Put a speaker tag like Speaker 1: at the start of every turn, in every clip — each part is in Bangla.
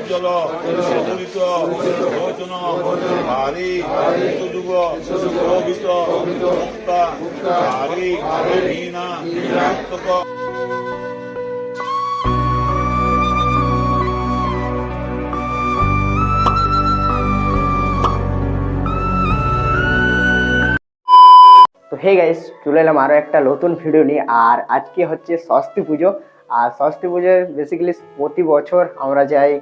Speaker 1: উজ্জ্বল সুদূরিত লোচন ভারী সুযুগ শোভিত মুক্তা ভারী হীনা পুস্তক।
Speaker 2: তো হে গাইস, চলে এলাম আরও একটা নতুন ভিডিও নিয়ে। আর আজকে হচ্ছে সরস্বতী পুজো। আর সরস্বতী পুজোর বেসিক্যালি প্রতি বছর আমরা যাই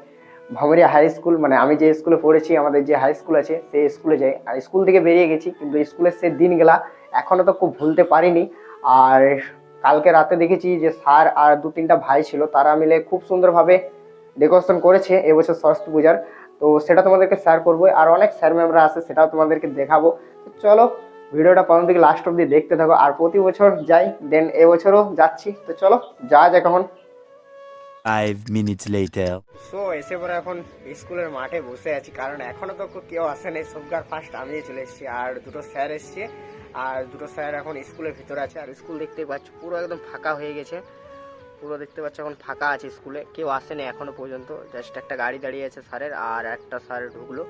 Speaker 2: ভামরিয়া হাই স্কুল, মানে আমি যে স্কুলে পড়েছি, আমাদের যে হাই স্কুল আছে সেই স্কুলে যাই। আর স্কুল থেকে বেরিয়ে গেছি, কিন্তু স্কুলের সে দিনগুলা এখনও তো খুব ভুলতে পারিনি। আর কালকে রাতে দেখেছি যে স্যার আর দু তিনটা ভাই ছিল, তারা মিলে খুব সুন্দরভাবে ডেকোরেশন করেছে এবছর সরস্বতী পূজার। তো সেটা তোমাদেরকে শেয়ার করবো। আর অনেক স্যার ম্যামরা আছে, সেটাও তোমাদেরকে দেখাবো। তো চলো ভিডিওটা প্রথম থেকে লাস্ট অব্দি দেখতে থাকো। আর প্রতি বছর যাই, দেন এবছরও যাচ্ছি। তো চলো যাওয়া যাক এখন।
Speaker 3: 5 minutes later.
Speaker 2: সো এসে পরে এখন স্কুলের মাঠে বসে আছি, কারণ এখনো তো কেউ আসেনি। সবকার ফার্স্ট আমি চলে এসেছি, আর দুটো স্যার এসছে। আর দুটো স্যার এখন স্কুলের ভিতরে আছে। আর স্কুল দেখতে পাচ্ছ পুরো একদম ফাঁকা হয়ে গেছে, পুরো দেখতে পাচ্ছ এখন ফাঁকা আছে স্কুলে, কেউ আসেনি এখনো পর্যন্ত। জাস্ট একটা গাড়ি দাঁড়িয়ে আছে স্যারের, আর একটা স্যার ঢুকলো।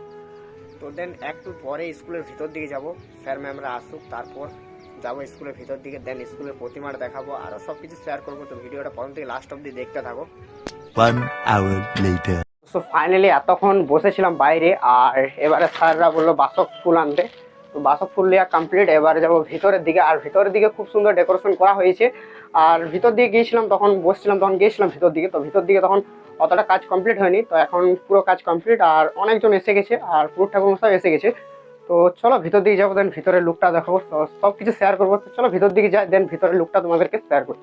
Speaker 2: তো দেন একটু পরে স্কুলের ভিতর দিকে যাব, স্যার ম্যামরা আসুক, তারপর যাবো স্কুলের ভিতর দিকে। দেন স্কুলের প্রতিমাটা দেখাবো, আরও সব কিছু শেয়ার করবো। তো ভিডিওটা প্রথম থেকে লাস্ট অব্দি দেখতে থাকো।
Speaker 3: 1 hour later.
Speaker 2: তো ফাইনালি এতক্ষণ বসেছিলাম বাইরে, আর এবারে স্যাররা বললো বাসক ফুল আনতে। তো বাসক ফুল নেওয়া কমপ্লিট, এবারে যাবো ভিতরের দিকে। আর ভিতরের দিকে খুব সুন্দর ডেকোরেশন করা হয়েছে। আর ভিতর দিকে গিয়েছিলাম, তখন বসছিলাম, তখন গিয়েছিলাম ভিতর দিকে। তো ভিতর দিকে তখন অতটা কাজ কমপ্লিট হয়নি, তো এখন পুরো কাজ কমপ্লিট। আর অনেকজন এসে গেছে, আর পুরো ঠাকুরমশাই এসে গেছে। তো চলো ভিতর দিকে যাবো, দেন ভিতরের লুকটা দেখাবো, সব কিছু শেয়ার করবো। তো চলো ভিতর দিকে যাই, দেন ভিতরের লুকটা তোমাদেরকে শেয়ার করি।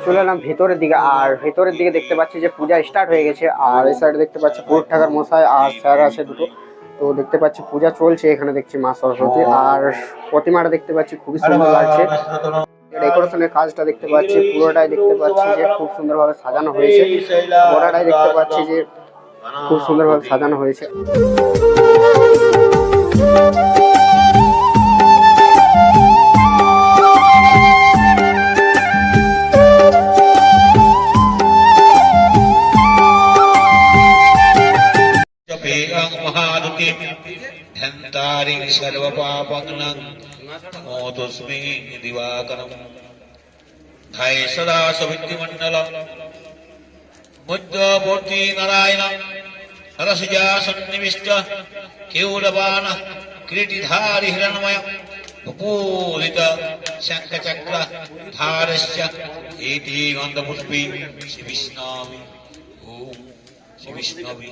Speaker 2: চলে এলাম ভেতরের দিকে। আর ভেতরের দিকে দেখতে পাচ্ছি যে পূজা স্টার্ট হয়ে গেছে। আর এই সাইডে দেখতে পাচ্ছি পুরুষ ঠাকুর মশাই আর স্যার আছে দুটো। তো দেখতে পাচ্ছি পূজা চলছে এখানে, দেখছি মা সরস্বতী। আর প্রতিমাটা দেখতে পাচ্ছি খুবই সুন্দর লাগছে। ডেকোরেশনের কাজটা দেখতে পাচ্ছি, পুরোটাই দেখতে পাচ্ছি যে খুব সুন্দরভাবে সাজানো হয়েছে। গোড়াটাই দেখতে পাচ্ছি যে খুব সুন্দরভাবে সাজানো হয়েছে।
Speaker 1: ধ্যান্তারিং সর্বপাপগ্নং নমো তস্मै দিবাকরং ধায় সদা সবিত্রিমণ্ডল মধ্যবর্তী নারায়ণ রসজা সন্নিবিষ্ট কেউরবাণ কিরীটিধারি হিরণ্ময় উপূরিত শঙ্খচক্র ধারস্য ইতি গন্ধপুষ্পী শ্রীবিষ্ণবে ওম শ্রীবিষ্ণবে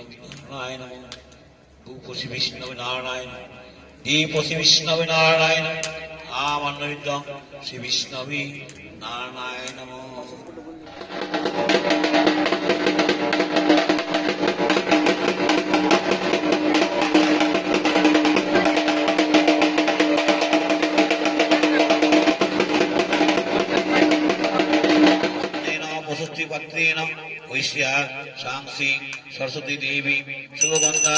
Speaker 1: নারায়ণ নমঃ শ্রী বিষ্ণবে নারায়ণ দীপ শ্রী বিষ্ণবে নারায়ণ আমান্বিতং শ্রী বিষ্ণবে নারায়ণ নমঃ। পাত্রেণ ঐশ্যা সাংসি সরস্বতী দেবী শুভগন্ধা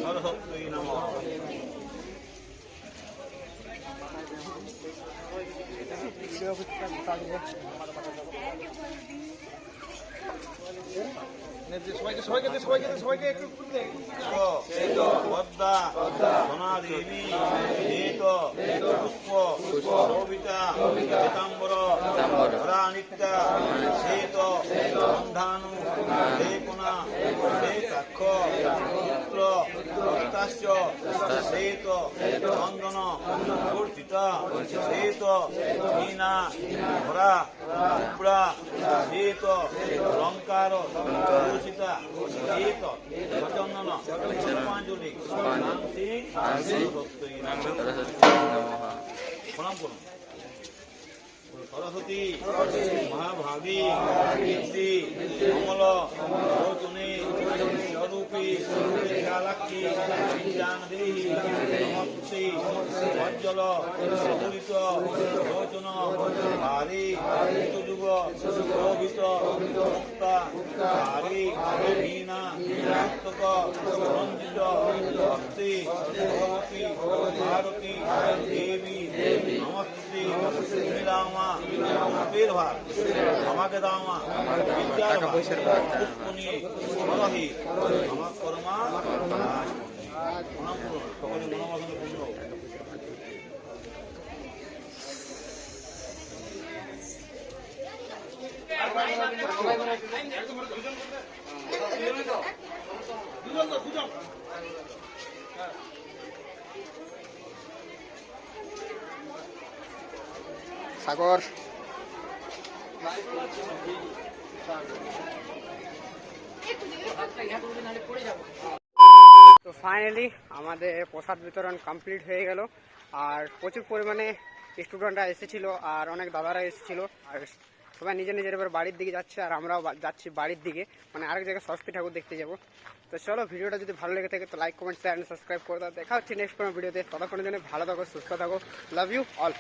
Speaker 1: সরস্বতী নমঃ। সবাইকে একটু পদ্মা সোনাদেবী পুষ্প সবিতা পীতাম্বর ধরানিত্যা শ্বেত বন্ধানু লেপনা শ্বেতাক্ষ পুত্র হস্তাশ্চ শ্বেত চন্দন কর্তিতা শ্বেত হীনা ধরা শুভ্রা শ্বেত অলঙ্কার সীতা শ্বেত চন্দন পুষ্পাঞ্জলি প্রণাম করুন। সরস্বতী মহাভাগী কীর্তি কমল লোচনে স্বরূপী বিশালাক্ষী বিদ্যাদেহী নমস্তে উজ্জ্বল সুদূরিত লোচন ভারী শোভিত মুক্তা হারি মীনা পুস্তক রঞ্জিত ভক্তি ভগবতী ভারতী দেবী নমস্তে শ্রীরামা ভার আমাকে দামা বিদ্যার ভার পুষ্প নিয়ে করহি আমার কর্মা প্রণাম করুন সকলে মনোবাসনে পূর্ণ হোক।
Speaker 2: সাগর তো ফাইনালি আমাদের প্রসাদ বিতরণ কমপ্লিট হয়ে গেল। আর প্রচুর পরিমাণে স্টুডেন্টরা এসেছিল আর অনেক দাদারা এসেছিল। আর সবাই নিজের নিজের এবার বাড়ির দিকে যাচ্ছে আর আমরাও যাচ্ছি বাড়ির দিকে, মানে আরেক জায়গায় সরস্বতী ঠাকুর দেখতে যাব। তো চলো, ভিডিওটা যদি ভালো লেগে থাকে তো লাইক কমেন্ট শেয়ার সাবস্ক্রাইব করে দাও। দেখা হচ্ছে নেক্সট কোনো ভিডিওতে। ততক্ষণের জন্য ভালো থাকো, সুস্থ থাকো। Love you all.